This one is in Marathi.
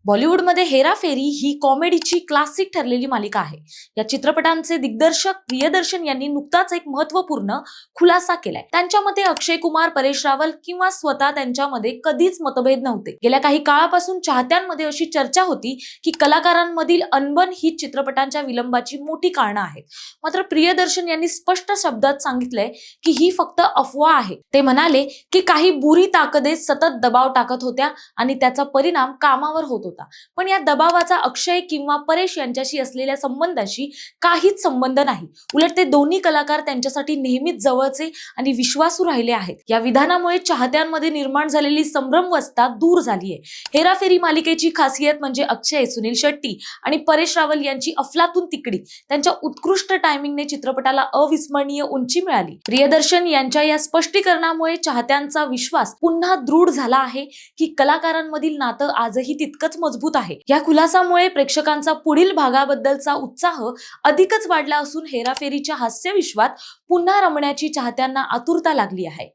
बॉलिवूडमध्ये हेराफेरी ही कॉमेडीची क्लासिक ठरलेली मालिका आहे. या चित्रपटांचे दिग्दर्शक प्रियदर्शन यांनी नुकताच एक महत्त्वपूर्ण खुलासा केलाय. त्यांच्या मते अक्षय कुमार, परेश रावल किंवा स्वतः त्यांच्यामध्ये कधीच मतभेद नव्हते. गेल्या काही काळापासून चाहत्यांमध्ये अशी चर्चा होती की कलाकारांमधील अनबन ही चित्रपटांच्या विलंबाची मोठी कारणं आहेत. मात्र प्रियदर्शन यांनी स्पष्ट शब्दात सांगितलंय की ही फक्त अफवा आहे. ते म्हणाले की काही बुरी ताकदे सतत दबाव टाकत होत्या आणि त्याचा परिणाम कामावर होत होता. पण या दबावाचा अक्षय किंवा परेश यांच्याशी असलेल्या संबंधाशी काहीच संबंध नाही. उलट ते दोन्ही कलाकार त्यांच्यासाठी नेहमीच जवळचे आणि विश्वासू राहिले आहेत. या विधानामुळे चाहत्यांमध्ये निर्माण झालेली संभ्रमवस्था दूर झालीय. हेराफेरी मालिकेची खासियत म्हणजे अक्षय, सुनील शेट्टी आणि परेश रावल यांची अफलातून तिकडी. त्यांच्या उत्कृष्ट टायमिंगने चित्रपटाला अविस्मरणीय उंची मिळाली. प्रियदर्शन यांच्या या स्पष्टीकरणामुळे चाहत्यांचा विश्वास पुन्हा दृढ झाला आहे की कलाकारांमधील नातं आजही तितकंच मजबूत आहे. या खुलासामुळे प्रेक्षकांचा पुढील भागाबद्दलचा उत्साह अधिकच वाढला असून हेराफेरीच्या हास्य विश्वात पुन्हा रमण्याची चाहत्यांना आतुरता लागली आहे.